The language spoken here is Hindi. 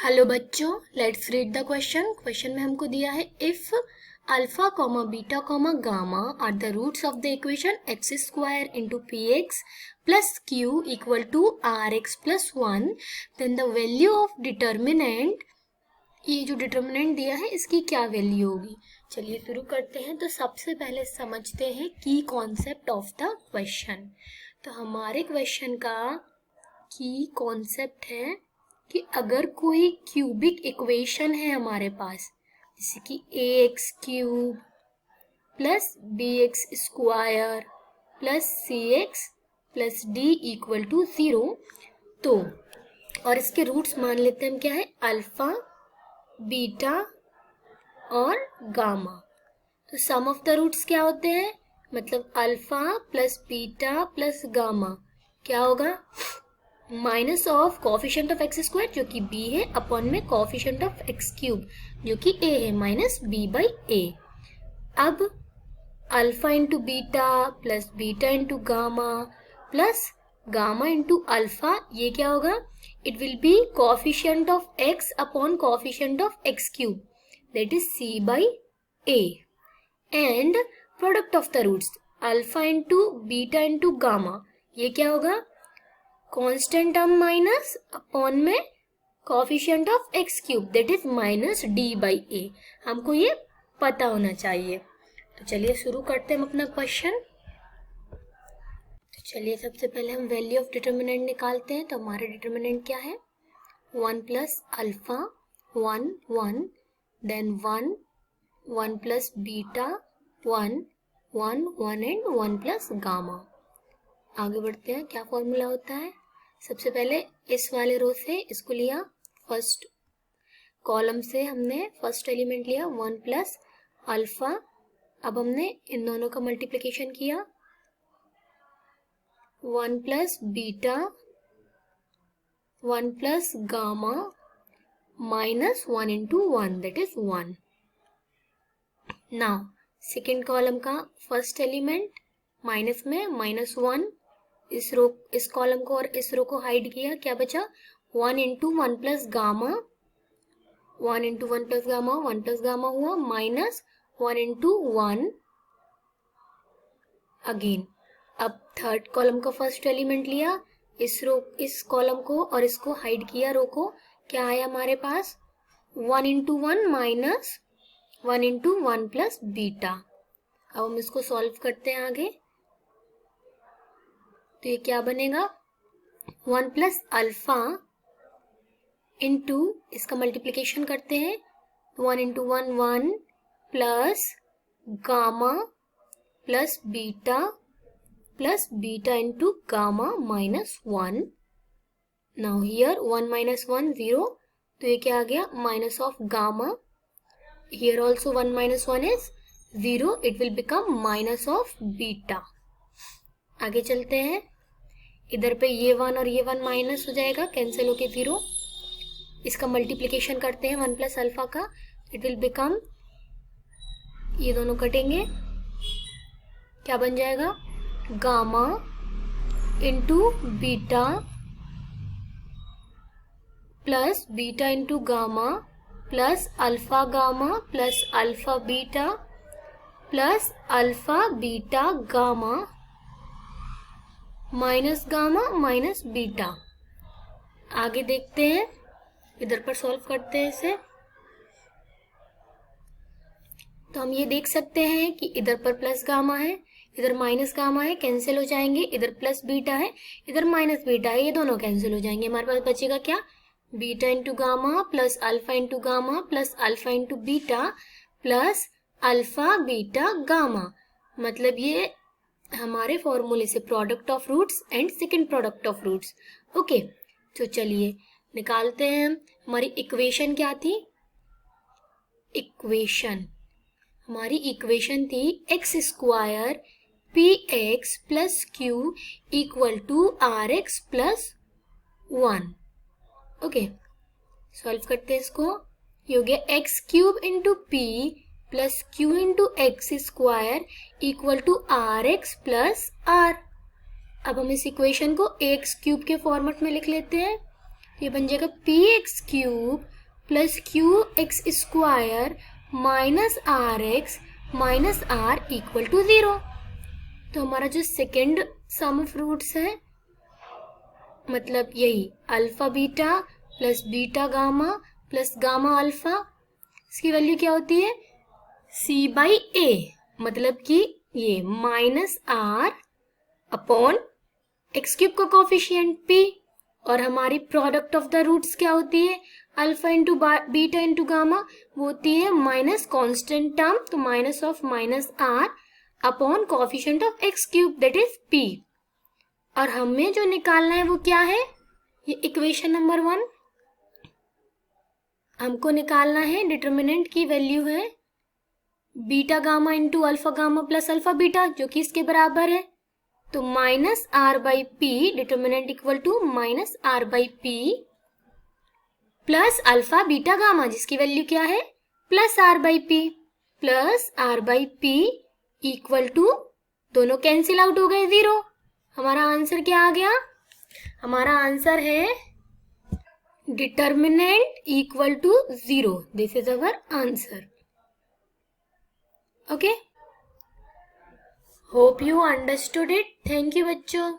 हेलो बच्चों, let's read the question. Question में हमको दिया है if alpha comma beta comma gamma are the roots of the equation x square into p x plus q equal to r x plus one, then the value of determinant, ये जो डिटर्मिनेंट दिया है इसकी क्या वैल्यू होगी। चलिए शुरू करते हैं। तो सबसे पहले समझते हैं की कॉन्सेप्ट ऑफ द क्वेश्चन। तो हमारे क्वेश्चन का की कॉन्सेप्ट है कि अगर कोई क्यूबिक इक्वेशन है हमारे पास, जैसे कि a x cube plus b x square plus c x plus d equal to 0, तो और इसके रूट्स मान लेते हैं हम क्या है, अल्फा बीटा और गामा। तो सम ऑफ द रूट्स क्या होते हैं, मतलब alpha plus beta plus gamma क्या होगा, minus of coefficient of x square जो कि b है अपॉन में कोफिशिएंट ऑफ एक्स क्यूब जो कि a है माइनस b बाई a। अब alpha into beta plus beta into gamma plus gamma into alpha, ये क्या होगा, it will be coefficient of x upon coefficient of x cube that is c by a। And product of the roots alpha into beta into gamma, ये क्या होगा, कांस्टेंट टर्म माइनस अपॉन में coefficient of x cube that is minus d by a. हमको ये पता होना चाहिए। तो चलिए शुरू करते हैं हम अपना क्वेश्चन। तो चलिए सबसे पहले हम वैल्यू ऑफ डिटर्मिनेंट निकालते हैं। तो हमारा डिटर्मिनेंट क्या है, 1 plus alpha 1 1, then 1 1 plus beta 1 1 1 and 1 plus gamma. आगे बढ़ते हैं। क्या फॉर्मूला होता है, सबसे पहले इस वाले रो से इसको लिया, फर्स्ट कॉलम से हमने फर्स्ट एलिमेंट लिया 1 प्लस अल्फा। अब हमने इन दोनों का मल्टीप्लिकेशन किया 1 plus beta 1 plus gamma minus 1 into 1 that is 1। Now second column का फर्स्ट एलिमेंट माइनस में -1, इस कॉलम को और इस रो को हाइड किया, क्या बचा 1 into 1 plus gamma 1 into 1 plus gamma 1 plus gamma हुआ माइनस 1 इंटू 1 अगेन। अब थर्ड कॉलम का फर्स्ट एलिमेंट लिया, इस कॉलम को और इसको हाइड किया रो को, क्या आया हमारे पास 1 into 1 minus 1 into 1 plus beta. अब हम इसको सॉल्व करते हैं आगे। तो ये क्या बनेगा, 1 प्लस अल्फा इंटू इसका मल्टीप्लिकेशन करते हैं 1 into 1 1 plus gamma plus beta into gamma minus 1। Now here 1 minus 1 0, तो ये क्या आ गया, minus of gamma. Here also 1 minus 1 is 0, it will become minus of beta. आगे चलते हैं। इधर पे ये 1 और ये 1 माइनस हो जाएगा, कैंसिल होके 0। इसका मल्टीप्लिकेशन करते हैं 1 प्लस अल्फा का, इट विल बिकम, ये दोनों कटेंगे, क्या बन जाएगा, gamma into beta plus beta into gamma plus alpha gamma plus alpha beta gamma minus gamma minus beta. आगे देखते हैं, इधर पर सॉल्व करते हैं इसे। तो हम ये देख सकते हैं कि इधर पर प्लस गामा है, इधर माइनस गामा है, कैंसिल हो जाएंगे। इधर प्लस बीटा है, इधर माइनस बीटा है, ये दोनों कैंसिल हो जाएंगे। हमारे पास बचेगा क्या, beta into gamma plus alpha into gamma plus alpha into beta plus alpha beta gamma. मतलब ये हमारे फॉर्मूले से product of roots and second product of roots. Okay, तो चलिए निकालते हैं। हमारी इक्वेशन क्या थी, हमारी इक्वेशन थी x square p x plus q equal to r x plus 1। Okay, solve करते हैं इसको। ये हो गया x cube into p plus q into x square equal to r x plus r. अब हम इस इक्वेशन को एक्स क्यूब के फॉर्मेट में लिख लेते हैं। ये बन जाएगा p x cube plus q x square minus r x minus r equal to 0। तो हमारा जो सेकेंड सम ऑफ रूट्स है, मतलब यही alpha beta plus beta gamma plus gamma alpha, इसकी वैल्यू क्या होती है सी बाई ए, मतलब कि ये minus r upon x cube का कोफिशिएंट पी, और हमारी प्रोडक्ट ऑफ द रूट्स क्या होती है alpha into beta into gamma, वो होती है माइनस कांस्टेंट टर्म, तो minus of minus r upon coefficient of x cube that is p. और हमें जो निकालना है वो क्या है, ये इक्वेशन नंबर 1 हमको निकालना है। डिटर्मिनेंट की वैल्यू है beta gamma into alpha gamma plus alpha beta, जो कि इसके बराबर है। तो minus r by p, determinant equal to minus r by p plus alpha beta gamma, जिसकी वैल्यू क्या है plus r by p, plus r by p equal to, दोनों कैंसिल आउट हो गए 0। हमारा आंसर क्या आ गया, हमारा आंसर है determinant equal to 0। This is our answer. Okay, hope you understood it. Thank you बच्चों।